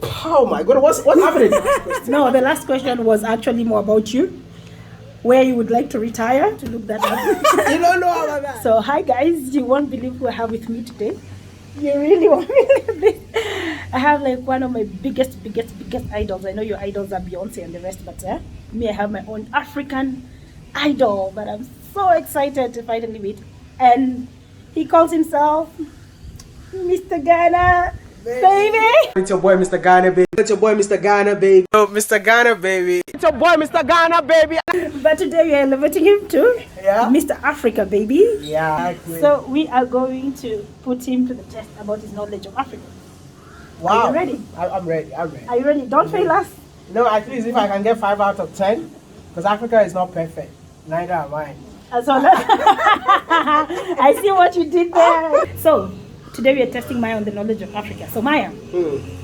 Oh my God, what's happening? No, the last question was actually more about you. Where you would like to retire, to look that up. You don't know about that. So, hi guys, you won't believe who I have with me today. You really won't believe this. I have like one of my biggest idols. I know your idols are Beyonce and the rest, but me, I have my own African idol. But I'm so excited to finally meet. And he calls himself Mr. Ghana, baby. It's your boy, Mr. Ghana, baby. It's your boy, Mr. Ghana, baby. Oh, Mr. Ghana, baby. It's your boy, Mr. Ghana, baby. But today we are elevating him to Mr. Africa, baby. Yeah. So we are going to put him to the test about his knowledge of Africa. Wow. Are you ready? I'm ready. I'm ready. Are you ready? Don't fail us. No, at least if I can get 5 out of 10, because Africa is not perfect. Neither am I. So I see what you did there. So today we are testing Maya on the knowledge of Africa. So Maya,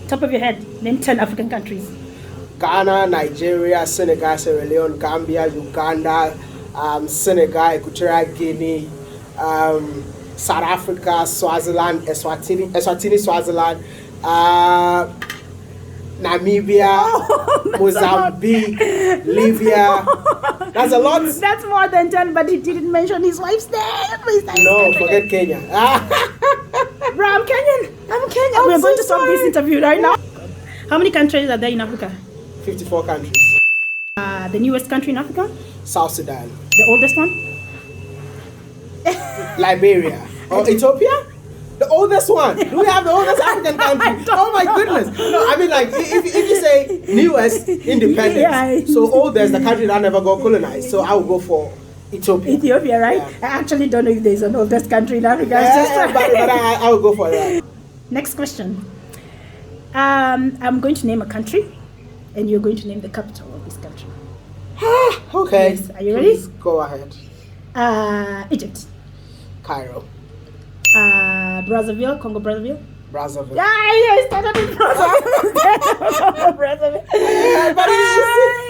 top of your head, name 10 African countries. Ghana, Nigeria, Senegal, Sierra Leone, Gambia, Uganda, Senegal, Equatorial Guinea, South Africa, Swaziland, Eswatini, Swaziland, Namibia, Mozambique, Libya. That's a lot. That's more than 10, but he didn't mention his wife's name. No, forget Kenya. Bro, I'm Kenyan. We're going to stop this interview right now. How many countries are there in Africa? 54 countries. The newest country in Africa? South Sudan. The oldest one? Liberia. Or Ethiopia? The oldest one. Do we have the oldest African country? Oh my goodness. No, I mean like if you say newest independence, so oldest, the country that never got colonized. So I would go for Ethiopia. Ethiopia, right? Yeah. I actually don't know if there's an oldest country in Africa. But I would go for that. Next question. I'm going to name a country, and you're going to name the capital of this country. Okay. Yes. Are you ready? Please go ahead. Egypt. Cairo. Brazzaville, Congo Brazzaville. Brazzaville. Yeah, I started with Brazzaville. Brazzaville. But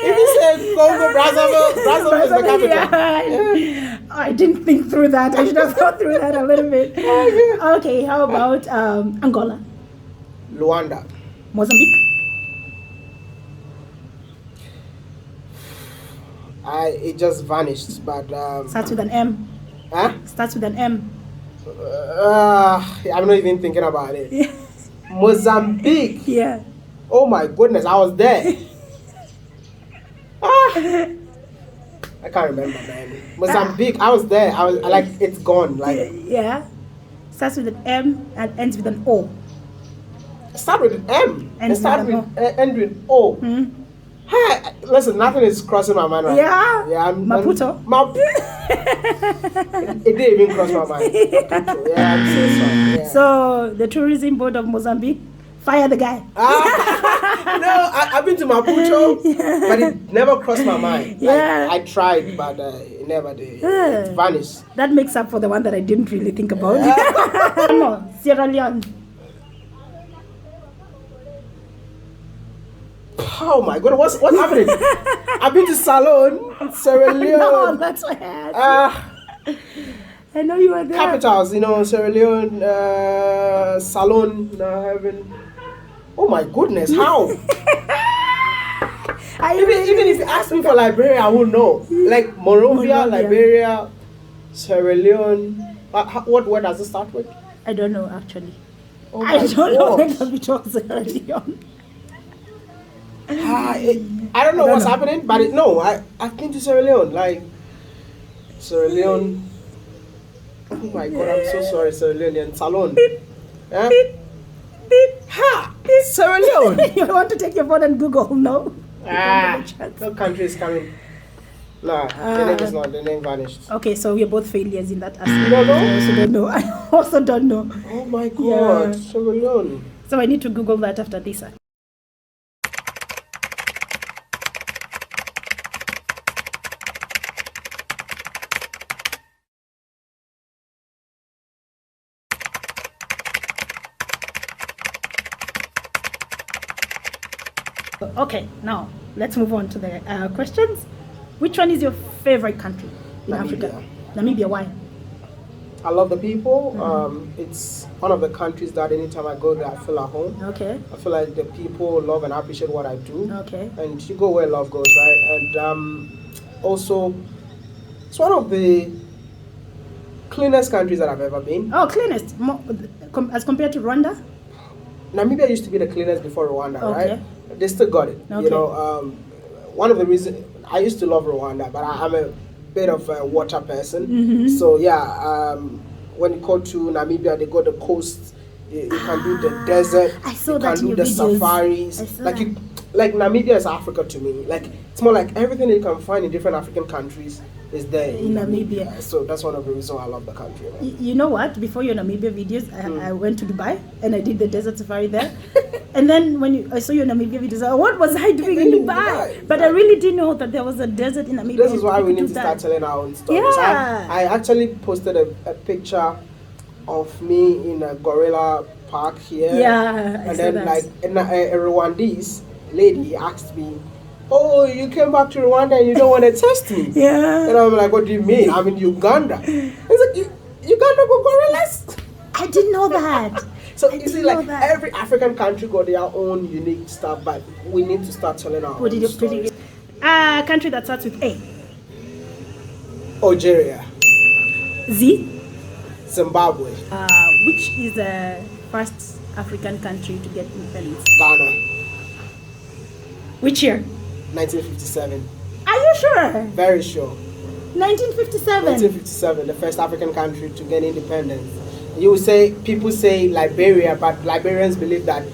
if you say Congo Brazzaville is the capital. Yeah. I didn't think through that. I should have thought through that a little bit. Okay, how about Angola? Rwanda. Mozambique? It just vanished, but Starts with an M. Huh? Starts with an M. I'm not even thinking about it. Mozambique. Yeah. Oh my goodness, I was there. I can't remember, man. Mozambique, I was there. I was like, it's gone. Like, yeah. Starts with an M and ends with an O. Start with an M. Ends End with O. Hmm? Hi, listen, nothing is crossing my mind right Yeah. now. Yeah, Maputo. It didn't even cross my mind. Maputo. Yeah, I'm so sorry. Yeah. So the tourism board of Mozambique, fire the guy. No, I've been to Maputo, but it never crossed my mind. Yeah. I tried, but it never did. It vanished. That makes up for the one that I didn't really think about. No, Sierra Leone. Oh my God, what's happening? I've been to Salon, Sierra Leone. No, that's what I know you were there. Capitals, Sierra Leone, Salon, heaven. Oh my goodness, how? Even if you ask me for Liberia, I won't know. Like Monrovia, Liberia, Sierra Leone. What word does it start with? I don't know actually. Oh I don't know God. when we talk Sierra Leone. I don't know what's happening, but I've been to Sierra Leone. Like Sierra Leone. Oh my God, I'm so sorry, Sierra Leone and Salon. Yeah? Ha! Sierra Leone. You want to take your phone and Google? No. No country is coming. Nah, the name vanished. Okay, so we're both failures in that aspect. You don't know? I also don't know. I also don't know. Oh my God, Yeah. Sierra Leone. So I need to Google that after this. Okay, now let's move on to the questions. Which one is your favorite country in Namibia. Africa? Namibia, why? I love the people. It's one of the countries that anytime I go there, I feel at home. Okay. I feel like the people love and appreciate what I do. Okay. And you go where love goes, right? And also, it's one of the cleanest countries that I've ever been. Oh, cleanest as compared to Rwanda? Namibia used to be the cleanest before Rwanda, Okay. right? They still got it. Okay. You know, one of the reasons I used to love Rwanda, but I'm a bit of a water person. So yeah, when you go to Namibia, they got the coast. You can do the desert. I saw you that can in do your the videos. safaris. I saw Like that. like Namibia is Africa to me. Like it's more like everything you can find in different African countries is there In Namibia. So that's one of the reasons I love the country. Man. You know what? Before your Namibia videos, I went to Dubai and I did the desert safari there. And then when I saw your Namibia videos, what was I doing in Dubai? But I really didn't know that there was a desert in Namibia. This is why we You need could to do start that. telling our own stories. Yeah. I actually posted a picture of me in a gorilla park here. Yeah, I And saw then that. like a Rwandese lady asked me, "Oh, you came back to Rwanda and you don't want to test me?" Yeah. And I'm like, "What do you mean? I'm in Uganda." It's like, Uganda got gorillas? I didn't know that. So I you see, didn't know like that. every African country got their own unique stuff, but we need to start telling our What own did you stories. country that starts with A? Algeria, Z? Zimbabwe, Which is the first African country to get independence? Ghana, Which year? 1957. Are you sure? Very sure. 1957. 1957, the first African country to get independence. You will say, people say Liberia, but Liberians believe that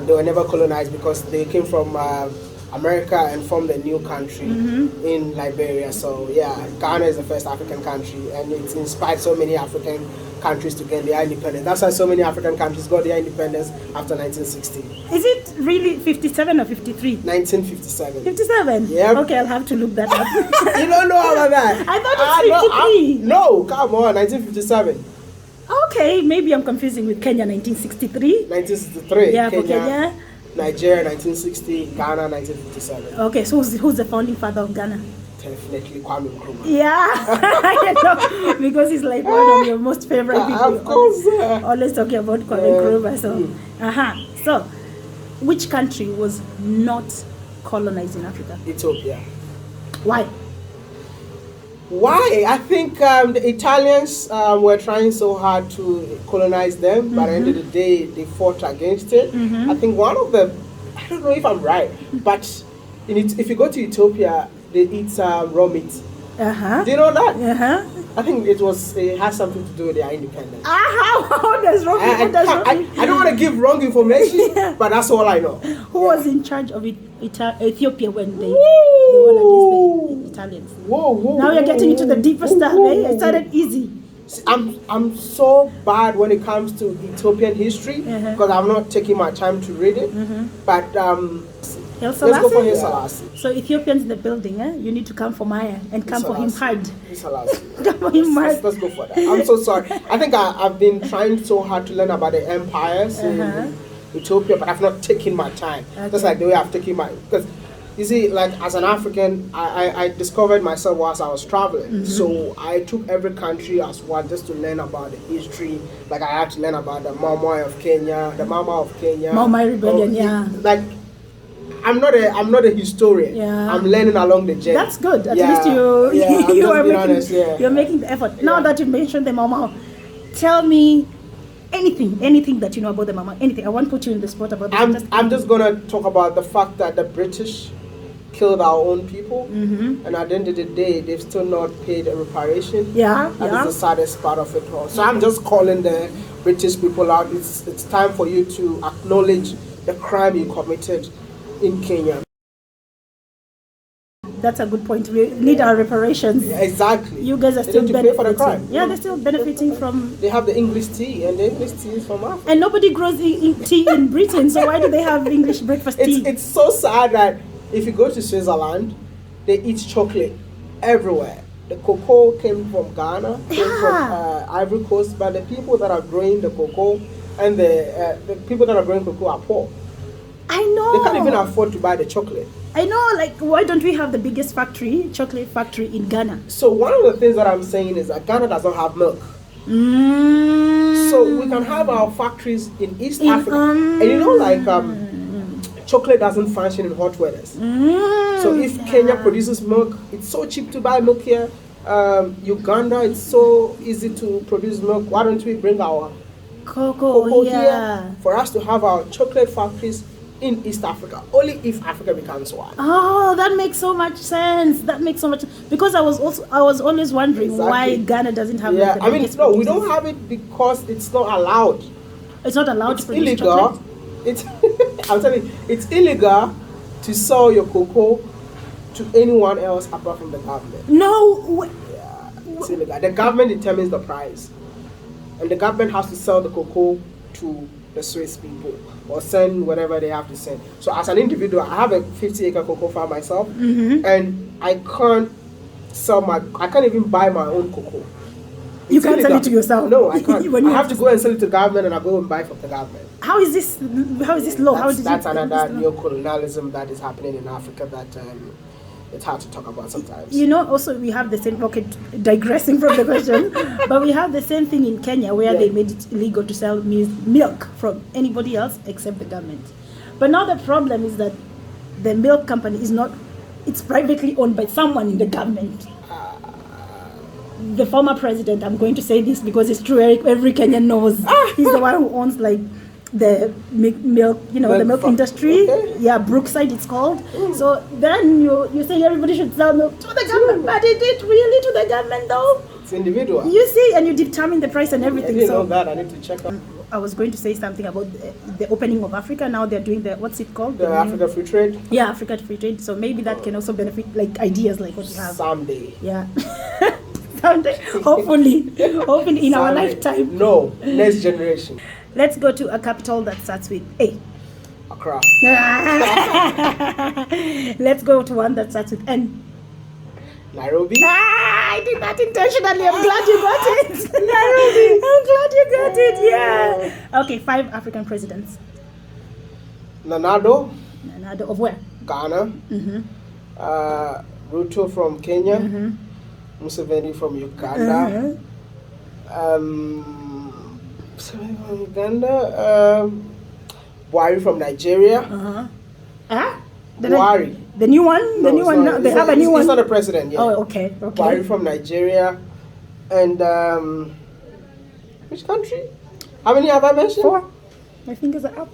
they were never colonized because they came from America and formed a new country in Liberia. So yeah, Ghana is the first African country, and it's inspired so many African countries to get their independence. That's why so many African countries got their independence after 1960. Is it really 57 or 53? 1957. 57? Yep. Okay, I'll have to look that up. You don't know about that? I thought it's 53. No, come on, 1957. Okay, maybe I'm confusing with Kenya 1963. 1963. Yeah, for Kenya. Nigeria 1960, Ghana 1957. Okay, so who's the founding father of Ghana? Definitely Kwame Nkrumah. Yeah, I know, because he's like one of your most favorite people. Of course. Always talking about Kwame Nkrumah. So, so, which country was not colonized in Africa? Ethiopia. Why? Why? I think the Italians were trying so hard to colonize them, but at the end of the day, they fought against it. I think one of the, I don't know if I'm right, but if you go to Ethiopia, they eat raw meat. Do you know that? I think it has something to do with their independence. How does wrong? I don't want to give wrong information, but that's all I know. Who was in charge of Ethiopia when they won against the Italians? Whoa, Now you're getting into the deeper stuff. Eh? It started easy. See, I'm so bad when it comes to Ethiopian history because I'm not taking my time to read it. But let's go for Haile Selassie. So Ethiopians in the building, you need to come for Maya and come for him hard. Come for him hard. Let's go for that. I'm so sorry. I think I've been trying so hard to learn about the empires in Ethiopia, but I've not taken my time. Just like the way I've taken my, because you see, like as an African, I discovered myself whilst I was traveling. So I took every country as one just to learn about the history. Like I had to learn about the Mau Mau of Kenya, the Mama of Kenya. Mau Mau rebellion, Like I'm not a historian. Yeah. I'm learning along the journey. That's good. At least you're making the effort. Now that you mentioned the Mau Mau, tell me anything that you know about the Mau Mau. Anything. I won't put you in the spot about this. I'm just gonna talk about the fact that the British killed our own people, and at the end of the day, they've still not paid a reparation. That is the saddest part of it all. So I'm just calling the British people out. It's time for you to acknowledge the crime you committed in Kenya. That's a good point. We need our reparations. Exactly. You guys are They still need to pay for the benefiting. crime. Yeah, they're still benefiting from. They have the English tea, and the English tea is from Africa. And nobody grows tea in Britain, so why do they have English breakfast tea? It's so sad that if you go to Switzerland, they eat chocolate everywhere. The cocoa came from Ghana, came from Ivory Coast, but the people that are growing the cocoa and the people that are growing cocoa are poor. I know. They can't even afford to buy the chocolate. I know, like, why don't we have the biggest chocolate factory in Ghana? So one of the things that I'm saying is that Ghana does not have milk. So we can have our factories in East Africa. And you know, like chocolate doesn't function in hot weathers. So if Kenya produces milk, it's so cheap to buy milk here. Uganda, it's so easy to produce milk. Why don't we bring our cocoa here for us to have our chocolate factories in East Africa? Only if Africa becomes one. Oh, that makes so much sense. That makes so much because I was always wondering why Ghana doesn't have like, the I mean, biggest no, we producers. don't have it because it's not allowed. It's not allowed It's to produce illegal. chocolate. It's I'm telling you, it's illegal to sell your cocoa to anyone else apart from the government. No. Yeah, it's illegal. The government determines the price, and the government has to sell the cocoa to the Swiss people or send whatever they have to send. So as an individual, I have a 50-acre cocoa farm myself, and I can't even buy my own cocoa. You can't sell it to yourself. No, I can't. When you I have to go and sell it to the government, and I go and buy from the government. How is this law? That's another neo-colonialism that is happening in Africa that it's hard to talk about sometimes. You know, also we have the same, okay, digressing from the question, but we have the same thing in Kenya where they made it illegal to sell milk from anybody else except the government. But now the problem is that the milk company it's privately owned by someone in the government. The former president, I'm going to say this because it's true, every Kenyan knows. He's the one who owns like the milk, the milk industry. Okay. Yeah, Brookside it's called. So then you say everybody should sell milk to the government, but is it really to the government though? It's individual. You see, and you determine the price and everything. I didn't know that. I need to check out. I was going to say something about the opening of Africa. Now they're doing what's it called? The Africa Free Trade? Yeah, Africa Free Trade. So maybe that can also benefit like ideas like what you have. Someday. Yeah. Someday. Hopefully in our lifetime. No, next generation. Let's go to a capital that starts with A. Accra. Let's go to one that starts with N. Nairobi. I did that intentionally. I'm glad you got it. Nairobi. I'm glad you got it. Yeah. Okay, 5 African presidents. Nanado. Nanado of where? Ghana. Ruto from Kenya. Museveni from Uganda. Buhari from Nigeria. Buhari. The new one? The new one? No, they have a new one? He's not a president yet. Oh, okay. Buhari from Nigeria. And which country? How many have I mentioned? 4. My fingers are up.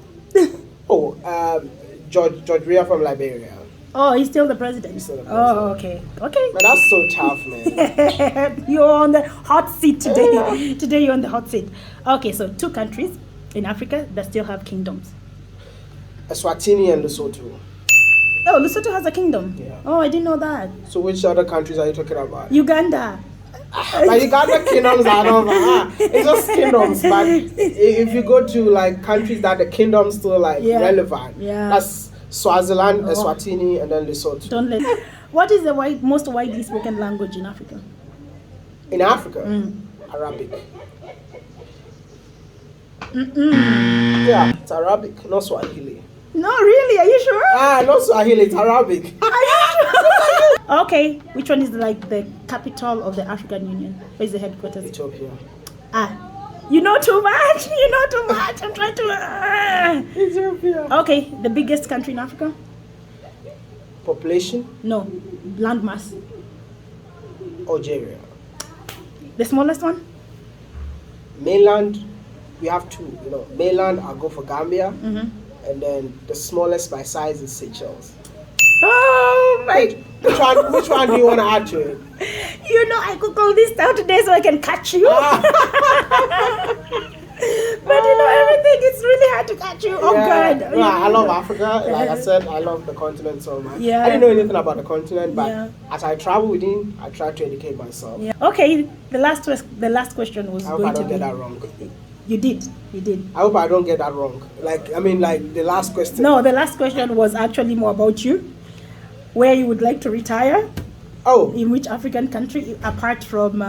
George Weah from Liberia. Oh, he's still the president. Oh, okay. Okay. Man, that's so tough, man. You're on the hot seat today. Today you're on the hot seat. Okay, so 2 countries in Africa that still have kingdoms. Eswatini and Lesotho. Oh, Lesotho has a kingdom? Yeah. Oh, I didn't know that. So which other countries are you talking about? Uganda. But Uganda kingdoms are not it's just kingdoms, but if you go to like countries that the kingdoms still relevant, that's Swaziland, Eswatini, and then Lesotho. What is the most widely spoken language in Africa? In Africa? Arabic. Yeah, it's Arabic, not Swahili. No, really? Are you sure? Not Swahili, it's Arabic. Are you sure? Okay, which one is like the capital of the African Union? Where's the headquarters? Ethiopia. You know too much. You know too much. I'm trying to. Ethiopia. Okay, the biggest country in Africa? Population? No, landmass. Algeria. The smallest one? Mainland, we have 2. Mainland, I'll go for Gambia. And then the smallest by size is Seychelles. Oh my! Which one do you want to add to it? I could call this down today so I can catch you. But everything, it's really hard to catch you. Oh God! Yeah, I love Africa. Like I said, I love the continent so much. Yeah. I didn't know anything about the continent, but as I travel within, I try to educate myself. Yeah. Okay, the last question was I hope going I don't to get be. that wrong. You did. I hope I don't get that wrong. Like the last question. No, the last question was actually more about you. Where you would like to retire? Oh. In which African country, apart from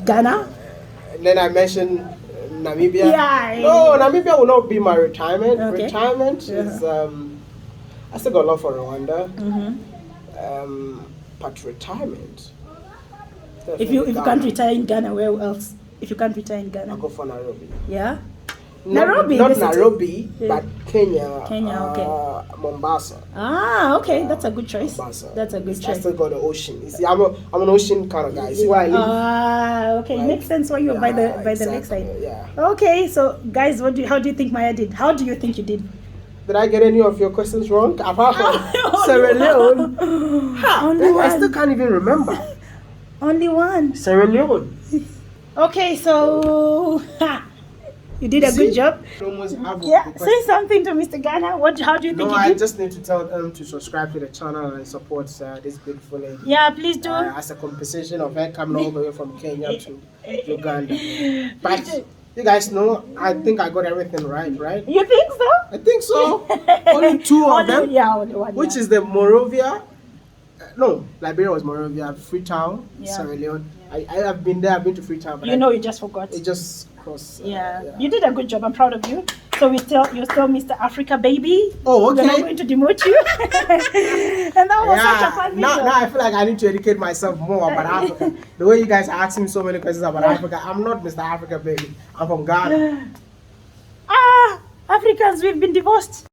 Ghana? And then I mentioned Namibia. Yeah. No, Namibia will not be my retirement. Okay. Retirement is I still got love for Rwanda. But retirement. If you Definitely can't Ghana. retire in Ghana, where else? If you can't retire in I'll Ghana, go for Nairobi. yeah. Not, Nairobi, not the city? Nairobi, Yeah. but Kenya. Kenya, okay. Mombasa. Ah, okay, that's a good choice. Mombasa. That's a good I choice. still got the ocean. You see, I'm an ocean kind of guy. See where I live? Ah, okay, Like, makes sense why you're by the exactly, lakeside. Yeah. Okay, so guys, how do you think Maya did? How do you think you did? Did I get any of your questions wrong? Apart from Only Sierra Leone, Only I still one. can't even remember. Only one. Sierra Leone. Okay, so you did a See? good job. Almost have Yeah, the say question. something to Mr. Ghana. How do you think No, you I did? just need to tell them to subscribe to the channel and support this beautiful lady. Yeah, please do. As a compensation of her coming all the way from Kenya to Uganda. But you guys know, I think I got everything right? You think so? I think so. Only two of them, Yeah, only one. which yeah. is the Morovia. No, Liberia was Morovia, Freetown, Yeah. Sierra Leone. I have been there, I've been to Freetown, but you just forgot. it just crossed. Yeah, you did a good job. I'm proud of you. So you're still Mr. Africa baby. Oh, okay. We're not going to demote you. And that was such a fun video. Now I feel like I need to educate myself more about Africa. The way you guys are asking me so many questions about Africa, I'm not Mr. Africa baby. I'm from Ghana. Africans, we've been divorced.